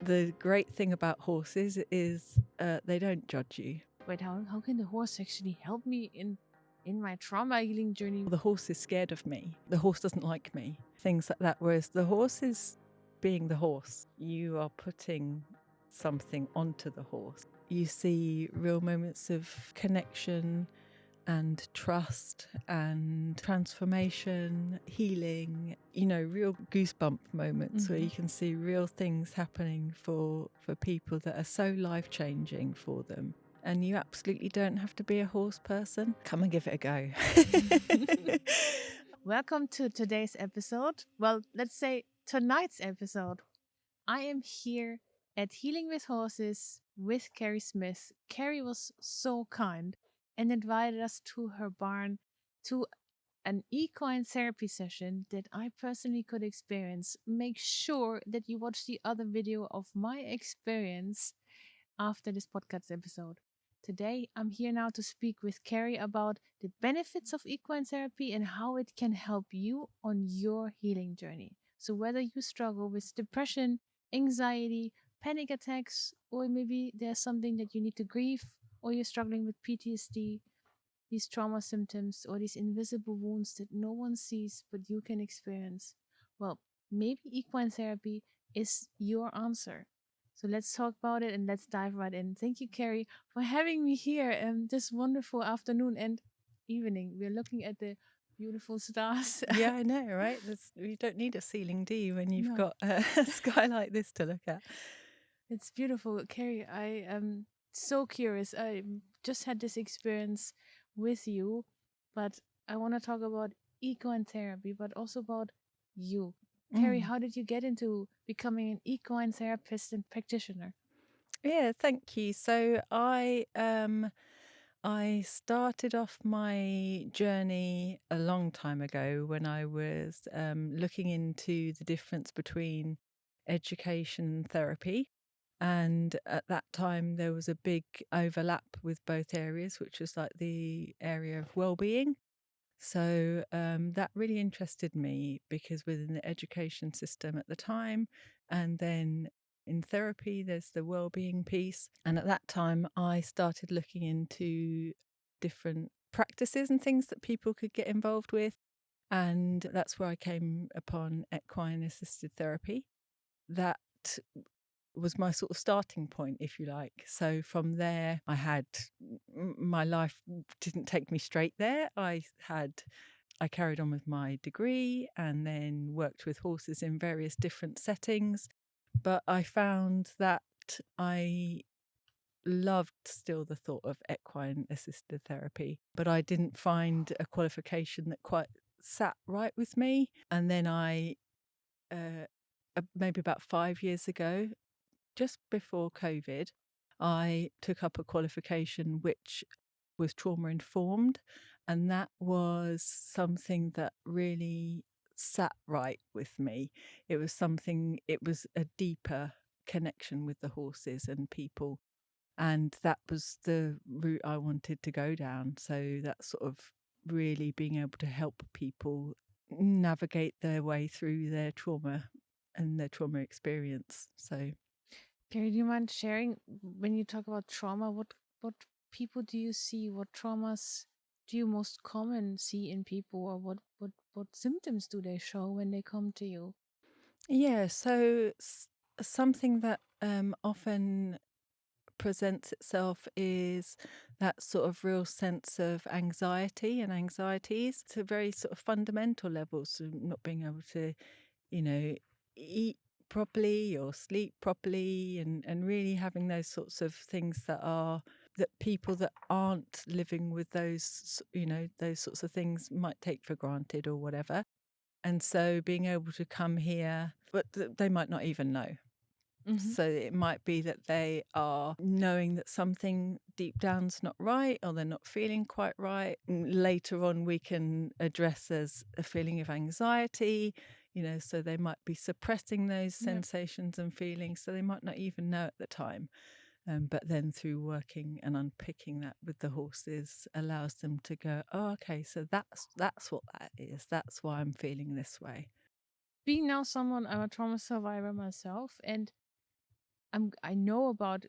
The great thing about horses is they don't judge you. Wait, how can the horse actually help me in my trauma healing journey? The horse is scared of me. The horse doesn't like me. Things like that. Whereas the horse is being the horse. You are putting something onto the horse. You see real moments of connection and trust and transformation, healing, real goosebump moments where you can see real things happening for people that are so life-changing for them. And you absolutely don't have to be a horse person. Come and give it a go. Welcome to today's episode. Well, let's say tonight's episode. I am here at Healing with Horses with Kerry Smith. Kerry was so kind and invited us to her barn to an equine therapy session that I personally could experience. Make sure that you watch the other video of my experience after this podcast episode. Today, I'm here now to speak with Kerry about the benefits of equine therapy and how it can help you on your healing journey. So, whether you struggle with depression, anxiety, panic attacks, or maybe there's something that you need to grieve, or you're struggling with PTSD, these trauma symptoms, or these invisible wounds that no one sees but you can experience, well, maybe equine therapy is your answer. So let's talk about it and let's dive right in. Thank you, Kerry, for having me here this wonderful afternoon and evening. We're looking at the beautiful stars. Yeah, I know, right? You don't need a ceiling, do you, when you've No. got a sky like this to look at? It's beautiful. Kerry, I am so curious. I just had this experience with you, but I want to talk about equine therapy, but also about you. Kerry, how did you get into becoming an equine therapist and practitioner? Yeah, thank you. So I started off my journey a long time ago when I was looking into the difference between education and therapy. And at that time, there was a big overlap with both areas, which was like the area of well-being. So that really interested me because within the education system at the time, and then in therapy, there's the well-being piece. And at that time, I started looking into different practices and things that people could get involved with. And that's where I came upon equine-assisted therapy. That was my sort of starting point, if you like. So from there, my life didn't take me straight there. I carried on with my degree and then worked with horses in various different settings. But I found that I loved still the thought of equine assisted therapy, but I didn't find a qualification that quite sat right with me. And then maybe about 5 years ago, just before COVID, I took up a qualification which was trauma informed. And that was something that really sat right with me. It was a deeper connection with the horses and people. And that was the route I wanted to go down. So that's sort of really being able to help people navigate their way through their trauma and their trauma experience. So Kerry, do you mind sharing when you talk about trauma, what people do you see? What traumas do you most common see in people, or what symptoms do they show when they come to you? yeah, so something that often presents itself is that sort of real sense of anxiety and anxieties to very sort of fundamental levels, so not being able to, eat properly or sleep properly, and really having those sorts of things that people that aren't living with those sorts of things might take for granted or whatever. And so being able to come here, but they might not even know. So it might be that they are knowing that something deep down's not right, or they're not feeling quite right. And later on, we can address as a feeling of anxiety, so they might be suppressing those sensations and feelings, so they might not even know at the time. But then through working and unpicking that with the horses allows them to go, oh, okay, so that's what that is. That's why I'm feeling this way. Being now someone, I'm a trauma survivor myself, and I know about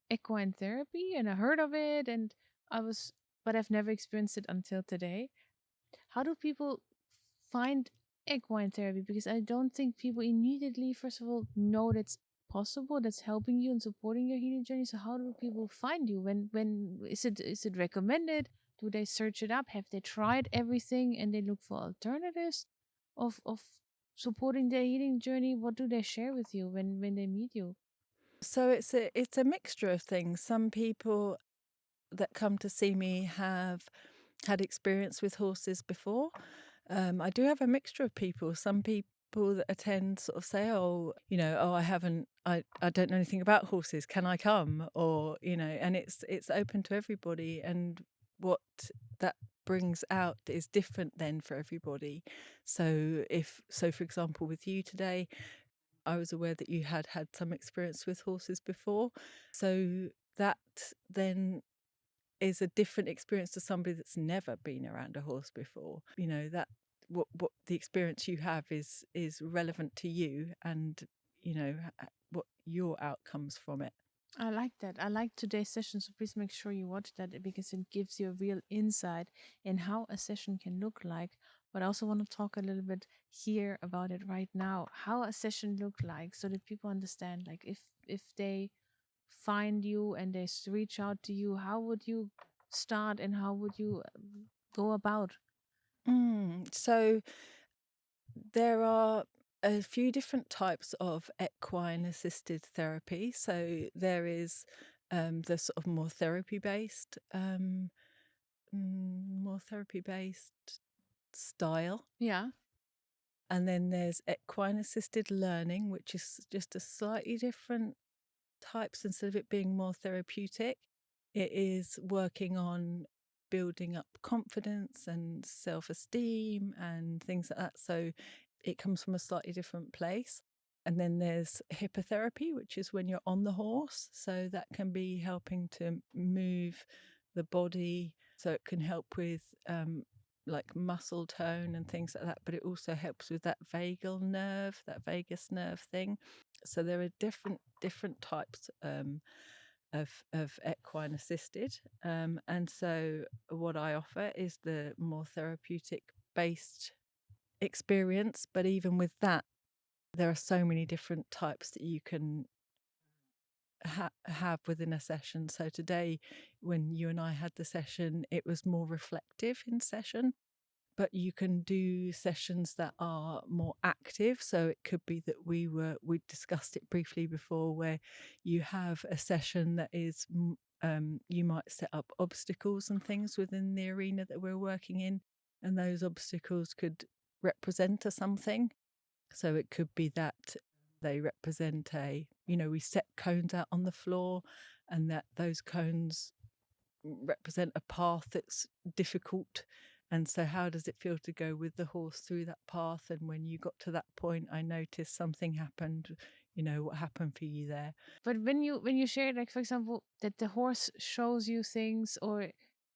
equine therapy and I heard of it, and I was, but I've never experienced it until today. How do people find equine therapy? Because I don't think people immediately, first of all, know that's possible, that's helping you and supporting your healing journey. So how do people find you? When is it recommended? Do they search it up? Have they tried everything and they look for alternatives of supporting their healing journey? What do they share with you when they meet you? So it's a mixture of things. Some people that come to see me have had experience with horses before. I do have a mixture of people. Some people that attend sort of say, "Oh, oh, I don't know anything about horses. Can I come?" Or and it's open to everybody. And what that brings out is different then for everybody. So for example, with you today, I was aware that you had had some experience with horses before. So that then is a different experience to somebody that's never been around a horse before. That what the experience you have is relevant to you, and what your outcomes from it. I like that. I like today's session, so please make sure you watch that because it gives you a real insight in how a session can look like. But I also want to talk a little bit here about it right now, how a session look like, so that people understand. Like if they find you and they reach out to you, how would you start and how would you go about? So there are a few different types of equine assisted therapy. So there is the sort of more therapy based style. Yeah. And then there's equine assisted learning, which is just a slightly different types. Instead of it being more therapeutic, it is working on building up confidence and self-esteem and things like that. So it comes from a slightly different place. And then there's hippotherapy, which is when you're on the horse. So that can be helping to move the body. So it can help with like muscle tone and things like that. But it also helps with that vagus nerve thing. So there are different types of equine assisted, and so what I offer is the more therapeutic based experience. But even with that, there are so many different types that you can have within a session. So today, when you and I had the session, it was more reflective in session. But you can do sessions that are more active. So it could be that we discussed it briefly before, where you have a session that is you might set up obstacles and things within the arena that we're working in, and those obstacles could represent a something. So it could be that they represent we set cones out on the floor, and that those cones represent a path that's difficult. And so how does it feel to go with the horse through that path? And when you got to that point, I noticed something happened. What happened for you there? But when you share, like for example, that the horse shows you things, or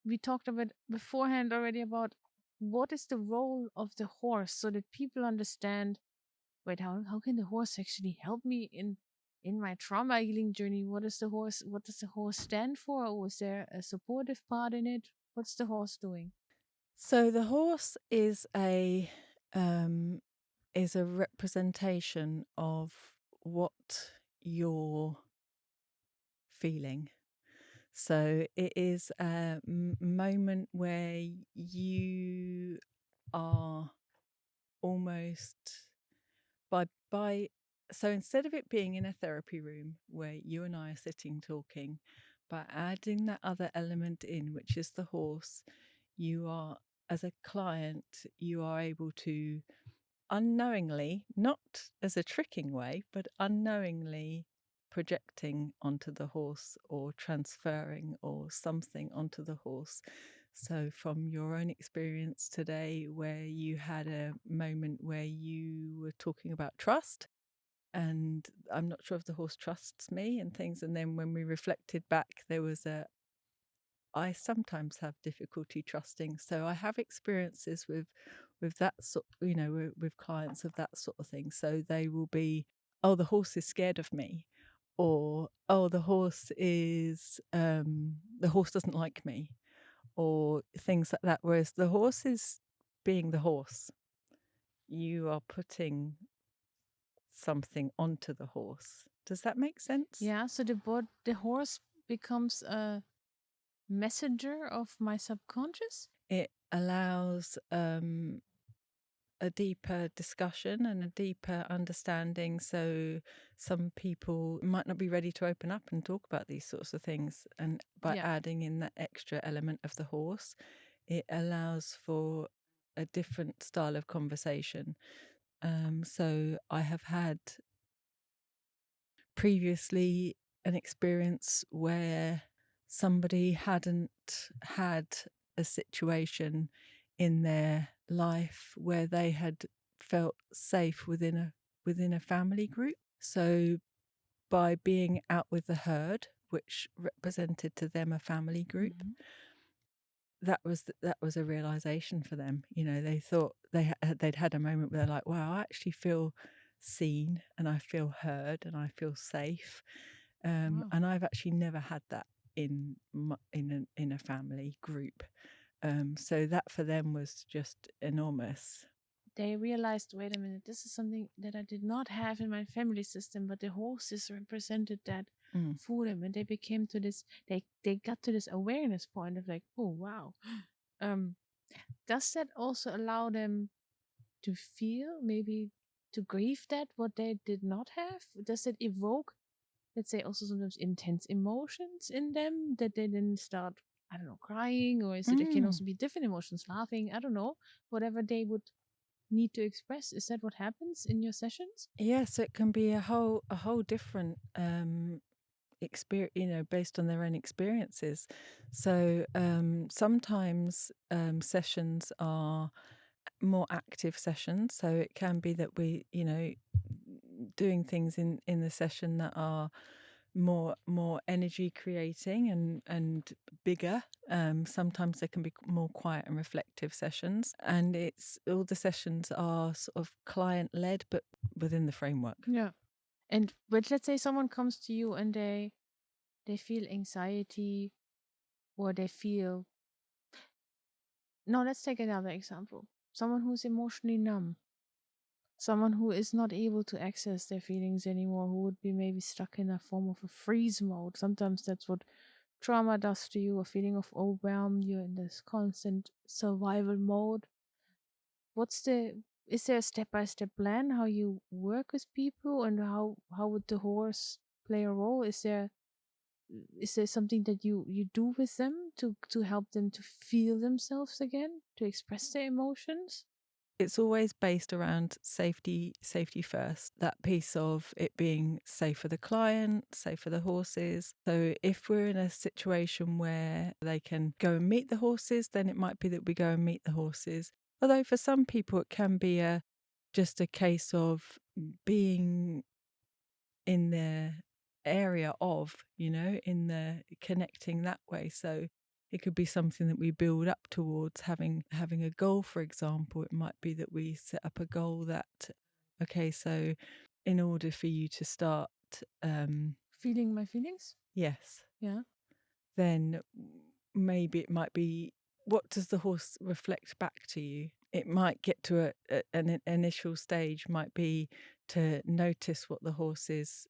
we talked about beforehand already about what is the role of the horse, so that people understand. Wait, how can the horse actually help me in my trauma healing journey? What is the horse? What does the horse stand for? Or is there a supportive part in it? What's the horse doing? So the horse um, is a representation of what you're feeling. So it is a moment where you are almost by so instead of it being in a therapy room where you and I are sitting talking, by adding that other element in, which is the horse, you are, as a client, you are able to unknowingly, not as a tricking way, but unknowingly projecting onto the horse or transferring or something onto the horse. So, from your own experience today, where you had a moment where you were talking about trust, and I'm not sure if the horse trusts me and things. And then when we reflected back, there was I sometimes have difficulty trusting. So I have experiences with that sort, with clients of that sort of thing. So they will be, oh, the horse is scared of me, or oh, the horse doesn't like me, or things like that. Whereas the horse is being the horse. You are putting something onto the horse. Does that make sense? Yeah, so the horse becomes a messenger of my subconscious. It allows a deeper discussion and a deeper understanding. So some people might not be ready to open up and talk about these sorts of things. And by Yeah. adding in that extra element of the horse, it allows for a different style of conversation. So I have had previously an experience where somebody hadn't had a situation in their life where they had felt safe within a family group. So by being out with the herd, which represented to them a family group, Mhm. that was a realization for them. They thought they'd had a moment where they're like, wow, I actually feel seen and I feel heard and I feel safe. Wow. And I've actually never had that in a family group. So that for them was just enormous. They realized, wait a minute, this is something that I did not have in my family system, but the horses represented that Mm. for them, and they became to this. They got to this awareness point of like, oh wow. Um, does that also allow them to feel, maybe to grieve that what they did not have? Does it evoke, let's say, also sometimes intense emotions in them that they then start, I don't know, crying, or is it? It can Mm. also be different emotions, laughing. I don't know, whatever they would need to express. Is that what happens in your sessions? Yes, it can be a whole different experience, based on their own experiences. So sometimes sessions are more active sessions. So it can be that we, doing things in the session that are more energy creating and bigger. Sometimes they can be more quiet and reflective sessions, and it's all the sessions are sort of client led, but within the framework. Yeah. And but let's say someone comes to you and they feel anxiety, or they feel, no, let's take another example. Someone who's emotionally numb, someone who is not able to access their feelings anymore, who would be maybe stuck in a form of a freeze mode. Sometimes that's what trauma does to you, a feeling of overwhelm. You're in this constant survival mode. What's the Is there a step-by-step plan how you work with people, and how would the horse play a role? Is there something that you do with them to help them to feel themselves again, to express their emotions? It's always based around safety first, that piece of it being safe for the client, safe for the horses. So if we're in a situation where they can go and meet the horses, then it might be that we go and meet the horses. Although for some people it can be just a case of being in the area of, in the connecting that way. So it could be something that we build up towards having a goal. For example, it might be that we set up a goal that, okay, so in order for you to start, Feeling my feelings? yes, Yeah. then maybe it might be, what does the horse reflect back to you? It might get to an initial stage, might be to notice what the horse is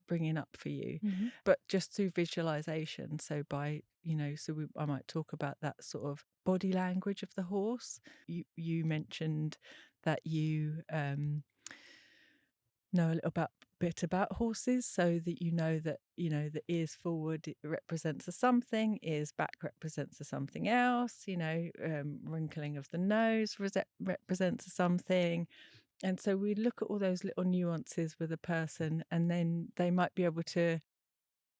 bringing up for you, Mm-hmm. but just through visualization. So I might talk about that sort of body language of the horse. You mentioned that you know a little bit about horses, so that that the ears forward, it represents a something, ears back represents a something else. Wrinkling of the nose represents a something. And so we look at all those little nuances with a person, and then they might be able to,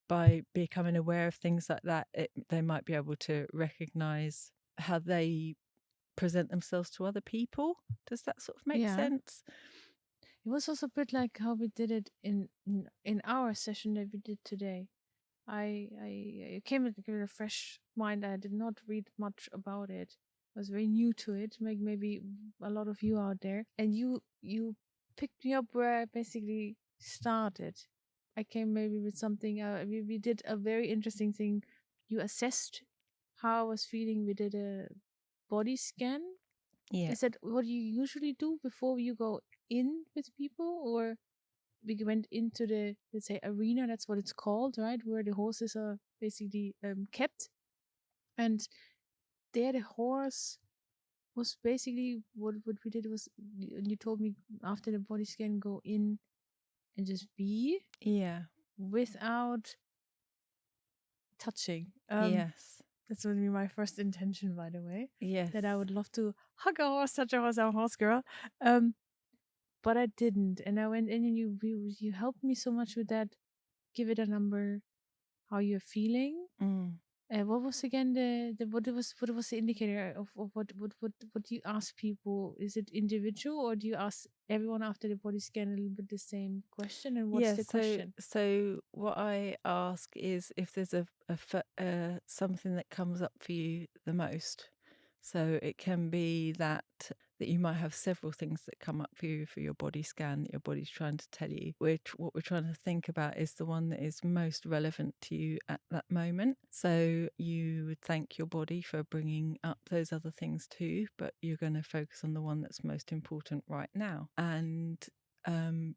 by becoming aware of things like that, they might be able to recognize how they present themselves to other people. Does that sort of make Yeah. sense? It was also a bit like how we did it in our session that we did today. I came with a fresh mind. I did not read much about it. I was very new to it. Maybe a lot of you out there, and you picked me up where I basically started. I came maybe with something. We did a very interesting thing. You assessed how I was feeling. We did a body scan. Yeah. Is that what you usually do before you go in with people, or we went into the, let's say, arena? That's what it's called, right? Where the horses are basically kept, and there the horse was basically what we did was you told me after the body scan go in and just be Yeah. without touching. Yes. That's would be my first intention, by the way. Yes. That I would love to hug a horse, touch a horse, I'm a horse girl. But I didn't, and I went in, and you helped me so much with that. Give it a number, how you're feeling. Mm. What was again the what was the indicator of what do you ask people? Is it individual, or do you ask everyone after the body scan a little bit the same question? And what's Yeah, the question? so what I ask is if there's something that comes up for you the most. So it can be that you might have several things that come up for you for your body scan that your body's trying to tell you. What we're trying to think about is the one that is most relevant to you at that moment. So you would thank your body for bringing up those other things too, but you're going to focus on the one that's most important right now. And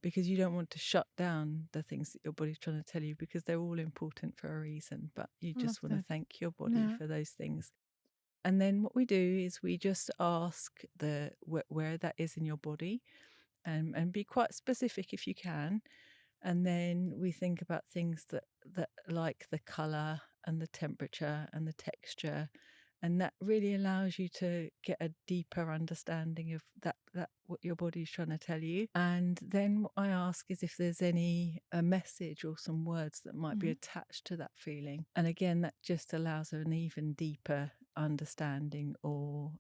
because you don't want to shut down the things that your body's trying to tell you, because they're all important for a reason, but you I love just want to that. thank your body Yeah. for those things. And then what we do is we just ask where that is in your body, and be quite specific if you can. And then we think about things that like the color and the temperature and the texture, and that really allows you to get a deeper understanding of that what your body's trying to tell you. And then what I ask is if there's a message or some words that might be attached to that feeling. And again, that just allows an even deeper understanding or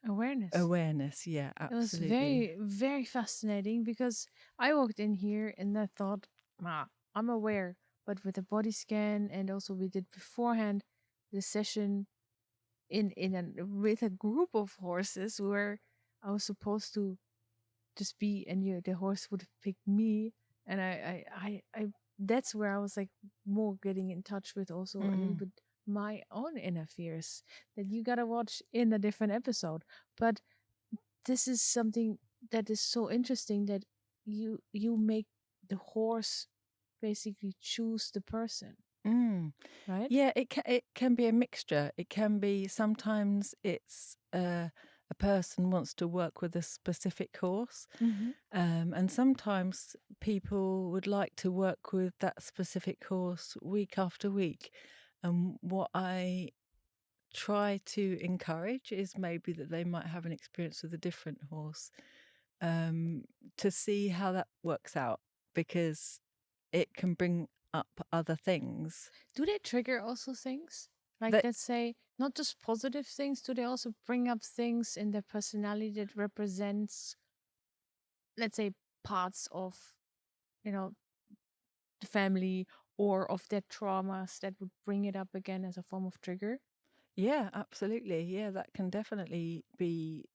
Awareness. Yeah, It was absolutely. very, very fascinating because I walked in here and I thought, ah, I'm aware. But with the body scan, and also we did beforehand the session with a group of horses where I was supposed to just be, and the horse would have picked me, and I that's where I was like more getting in touch with also a little Mm. bit my own inner fears that you gotta watch in a different episode. But this is something that is so interesting that you make the horse basically choose the person, Mm. right? Yeah, it can be a mixture. It can be sometimes it's a person wants to work with a specific horse, Mm-hmm. and sometimes people would like to work with that specific horse week after week. And what I try to encourage is maybe that they might have an experience with a different horse, um, to see how that works out, because it can bring up other things Do they trigger also things? Like, that let's say, not just positive things, do they also bring up things in their personality that represents, let's say, parts of, you know, the family or of their traumas that would bring it up again as a form of trigger? Yeah, absolutely. Yeah, that can definitely be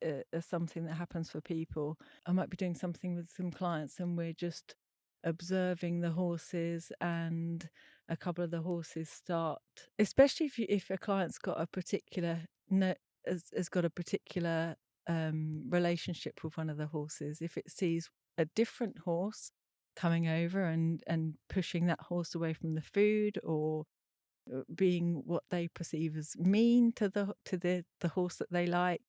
something that happens for people. I might be doing something with some clients and we're just observing the horses, and a couple of the horses start, especially if a client's got a particular no, has got a particular relationship with one of the horses. If it sees a different horse coming over and pushing that horse away from the food, or being what they perceive as mean to the horse that they like,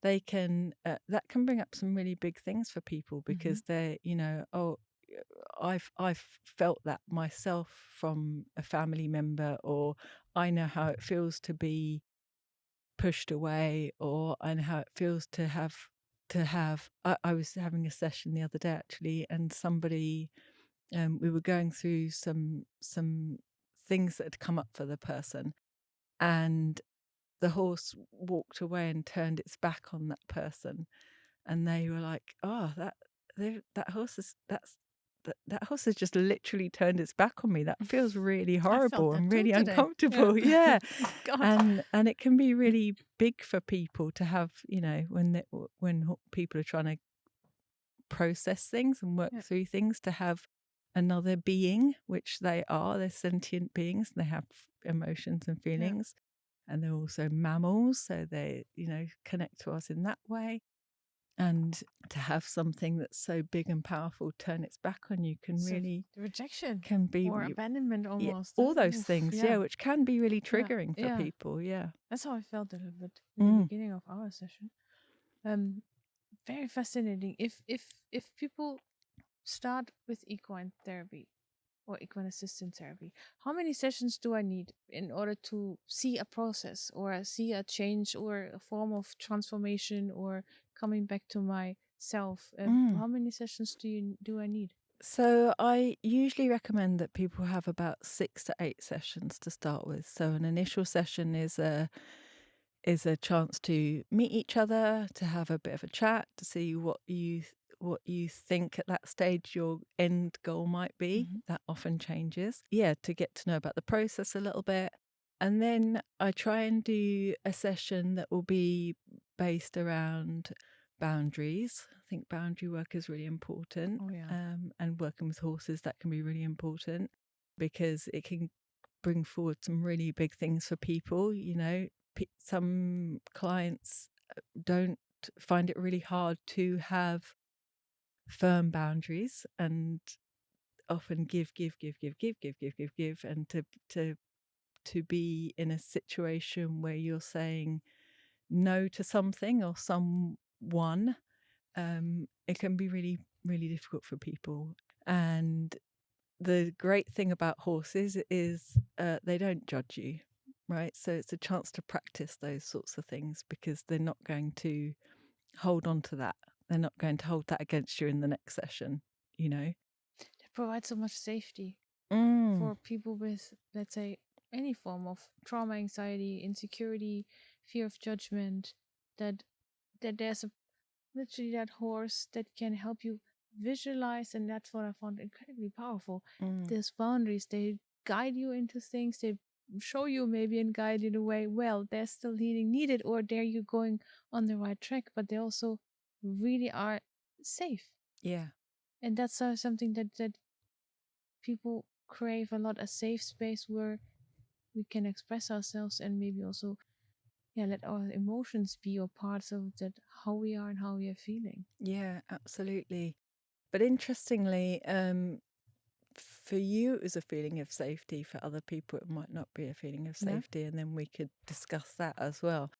they can that can bring up some really big things for people, Mm-hmm. because they're, oh, I've felt that myself from a family member, or I know how it feels to be pushed away, or I know how it feels to have I was having a session the other day actually, and somebody, we were going through some things that had come up for the person, and the horse walked away and turned its back on that person, and they were like, "Oh, that horse is that horse has just literally turned its back on me. That feels really I felt horrible that and too really today. Yeah. uncomfortable." Yeah, God. and it can be really big for people to have, when people are trying to process things and work Yeah. through things, to have another being, which they are. They're sentient beings. They have emotions and feelings. And they're also mammals, so they, connect to us in that way. And to have something that's so big and powerful turn its back on you can really rejection can be or abandonment almost. all those Oof, things, which can be really triggering for people. That's how I felt a little bit in the beginning of our session. Very fascinating. If people start with equine therapy or equine assisted therapy, how many sessions do I need in order to see a process or see a change or a form of transformation or coming back to my self? How many sessions do I need? So I usually recommend that people have about 6 to 8 sessions to start with. So an initial session is a chance to meet each other, to have a bit of a chat, to see what you think at that stage your end goal might be. That often changes. To get to know about the process a little bit. And then I try and do a session that will be based around boundaries. I think boundary work is really important. Oh, yeah. And working with horses, that can be really important because it can bring forward some really big things for people. Some clients don't find it really hard to have firm boundaries and often give, and to be in a situation where you're saying no to something or someone, it can be really, really difficult for people. And the great thing about horses is they don't judge you, right? So it's a chance to practice those sorts of things because they're not going to hold on to that. They're not going to hold that against you in the next session, They provide so much safety for people with, let's say, any form of trauma, anxiety, insecurity, fear of judgment, that there's literally that horse that can help you visualize, and that's what I found incredibly powerful. These boundaries, they guide you into things, they show you maybe and guide you the way, well, there's still healing needed, or there you're going on the right track, but they also really are safe. Yeah. And that's something that people crave a lot, a safe space where we can express ourselves and maybe also let our emotions be a part of that, how we are and how we are feeling. Yeah, absolutely. But interestingly, for you it was a feeling of safety. For other people it might not be a feeling of safety, and then we could discuss that as well.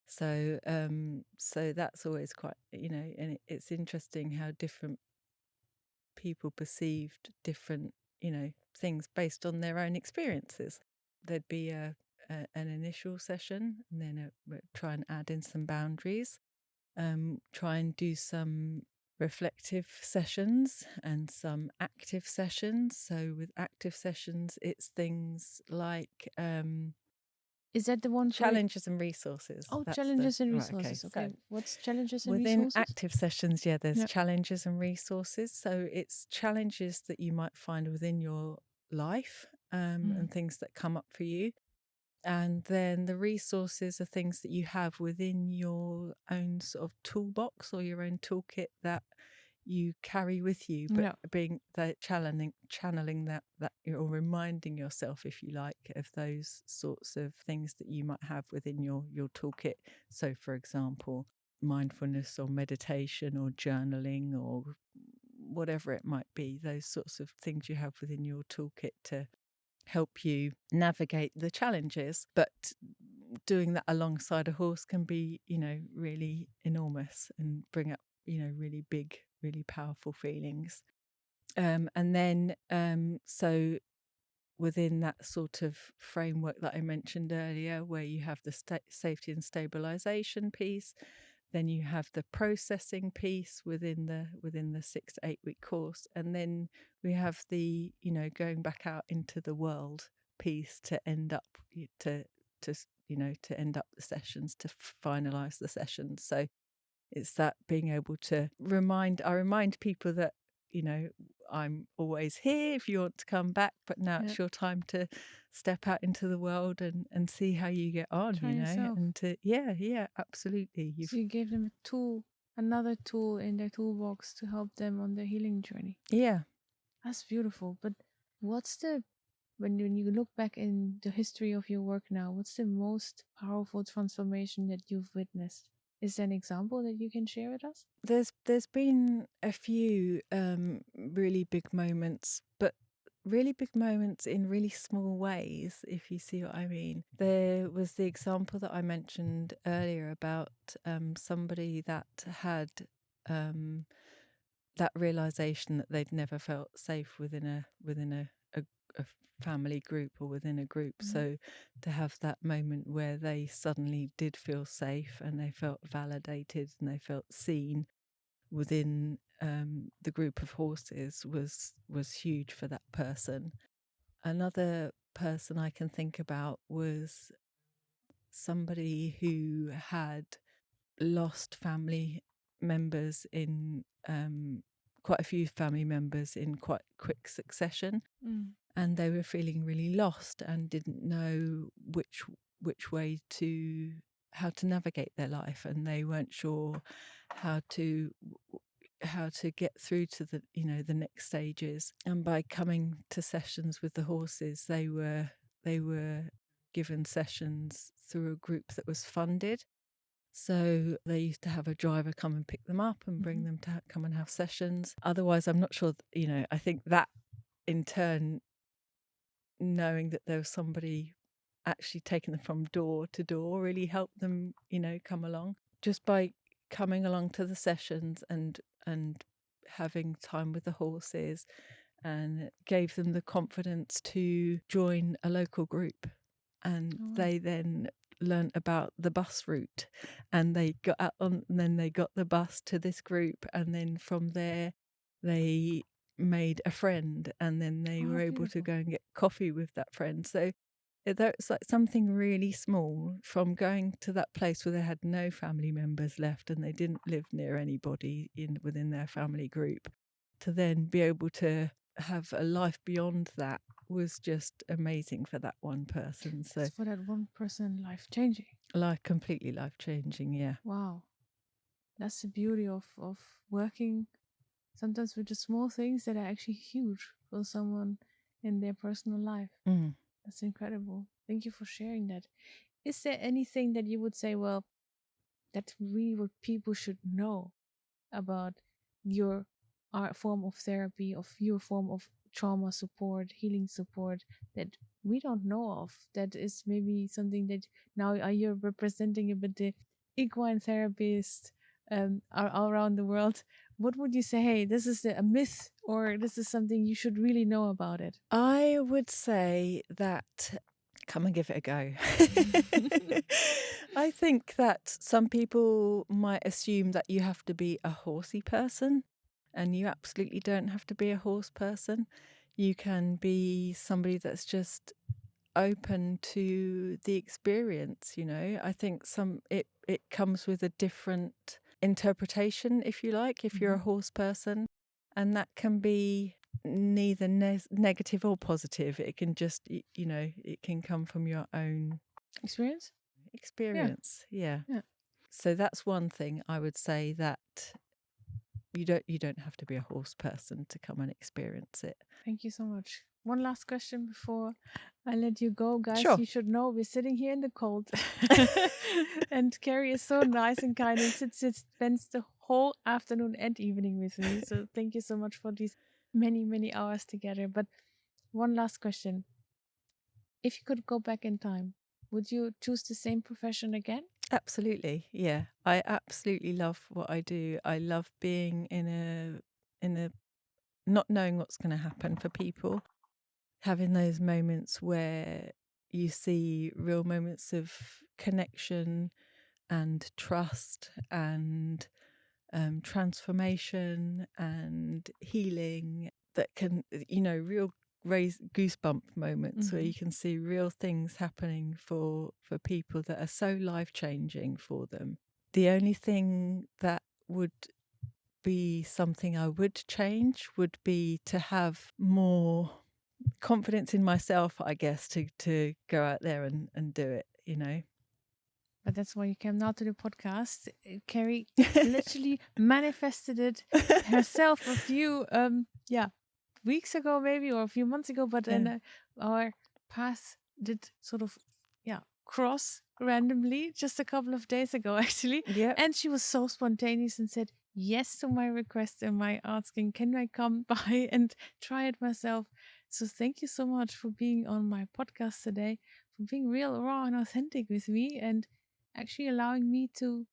So so that's always quite, and it's interesting how different people perceived different, things based on their own experiences. There'd be an initial session, and then try and add in some boundaries, try and do some reflective sessions and some active sessions. So with active sessions, it's things like is that the one challenges and resources. Oh, That's challenges and right, okay. resources. Okay. So What's challenges and within resources? active sessions, there's challenges and resources. So it's challenges that you might find within your life, and things that come up for you. And then the resources are things that you have within your own sort of toolbox or your own toolkit that you carry with you, but being that channeling that or reminding yourself, if you like, of those sorts of things that you might have within your toolkit. So for example, mindfulness or meditation or journaling or whatever it might be, those sorts of things you have within your toolkit to help you navigate the challenges. But doing that alongside a horse can be, really enormous and bring up, really big, really powerful feelings. And then so within that sort of framework that I mentioned earlier, where you have the safety and stabilization piece, then you have the processing piece within the 6 to 8 week course, and then we have the going back out into the world piece to end up to end up the sessions, to finalize the sessions. So it's that being able to remind people that I'm always here if you want to come back, but now it's your time to step out into the world and see how you get on. Try yourself. And to absolutely. So you gave them a tool, another tool in their toolbox to help them on their healing journey. Yeah, That's beautiful. But what's the when you look back in the history of your work now, what's the most powerful transformation that you've witnessed? Is there an example that you can share with us? There's been a few really big moments, but really big moments in really small ways, if you see what I mean. There was the example that I mentioned earlier about somebody that had that realization that they'd never felt safe within a family group or within a group. Mhm. So to have that moment where they suddenly did feel safe and they felt validated and they felt seen within the group of horses was huge for that person. Another person I can think about was somebody who had lost family members in quite a few family members in quite quick succession, Mm. and they were feeling really lost and didn't know which way to how to navigate their life, and they weren't sure how to get through to the next stages. And by coming to sessions with the horses, they were given sessions through a group that was funded. So they used to have a driver come and pick them up and bring them to come and have sessions. Otherwise, I'm not sure, I think that in turn, knowing that there was somebody actually taking them from door to door really helped them, come along. Just by coming along to the sessions and having time with the horses, and gave them the confidence to join a local group. And Oh, they then learnt about the bus route, and they got out on, and then they got the bus to this group, and then from there they made a friend, and then they were able to beautiful. go and get coffee with that friend. So that's like something really small, from going to that place where they had no family members left and they didn't live near anybody within their family group, to then be able to have a life beyond that was just amazing for that one person. So It's for that one person, life changing. completely life changing. Yeah. Wow. That's the beauty of working sometimes with the small things that are actually huge for someone in their personal life. Mm. That's incredible. Thank you for sharing that. Is there anything that you would say, well, that really what people should know about your art form of therapy, of your form of trauma support, healing support that we don't know of? That is maybe something that now you're representing a bit the equine therapist all around the world. What would you say? Hey, this is a myth, or this is something you should really know about it. I would say that come and give it a go. I think that some people might assume that you have to be a horsey person, and you absolutely don't have to be a horse person. You can be somebody that's just open to the experience. I think it comes with a different interpretation, if you like, if you're a horse person, and that can be neither negative or positive. It can just it can come from your own Experience? experience. Yeah. Yeah. So that's one thing I would say, that you don't have to be a horse person to come and experience it. Thank you so much. One last question before I let you go, guys. Sure. You should know we're sitting here in the cold, and Kerry is so nice and kind and spends the whole afternoon and evening with me. So thank you so much for these many hours together. But one last question: if you could go back in time, would you choose the same profession again? Absolutely. Yeah. I absolutely love what I do. I love being in a not knowing what's going to happen for people, having those moments where you see real moments of connection and trust and transformation and healing, that can, real raise goosebump moments where you can see real things happening for people that are so life changing for them. The only thing that would be something I would change would be to have more confidence in myself, I guess, to go out there and do it, But that's why you came now to the podcast. Kerry literally manifested it herself a few weeks ago, maybe, or a few months ago, but Yeah. then our paths did sort of, cross randomly just a couple of days ago, actually. Yep. And she was so spontaneous and said yes to my request and my asking, can I come by and try it myself? So thank you so much for being on my podcast today, for being real, raw, and authentic with me, and actually allowing me to,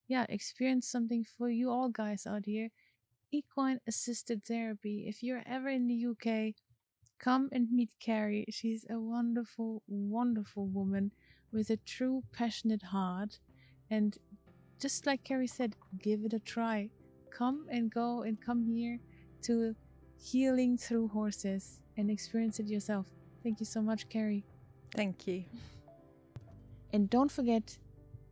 experience something for you all guys out here. Equine assisted therapy. If you're ever in the UK, come and meet Kerry. She's a wonderful, wonderful woman with a true passionate heart. And just like Kerry said, give it a try. Come and go and come here to Healing Through Horses and experience it yourself. Thank you so much, Kerry. Thank you. And don't forget,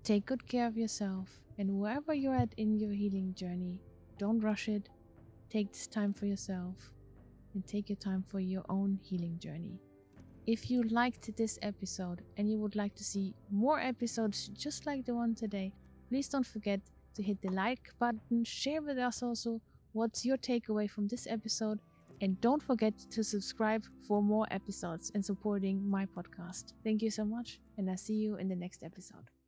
take good care of yourself. And wherever you're at in your healing journey, don't rush it. Take this time for yourself and take your time for your own healing journey. If you liked this episode and you would like to see more episodes just like the one today, please don't forget to hit the like button, share with us also what's your takeaway from this episode, and don't forget to subscribe for more episodes and supporting my podcast. Thank you so much, and I'll see you in the next episode.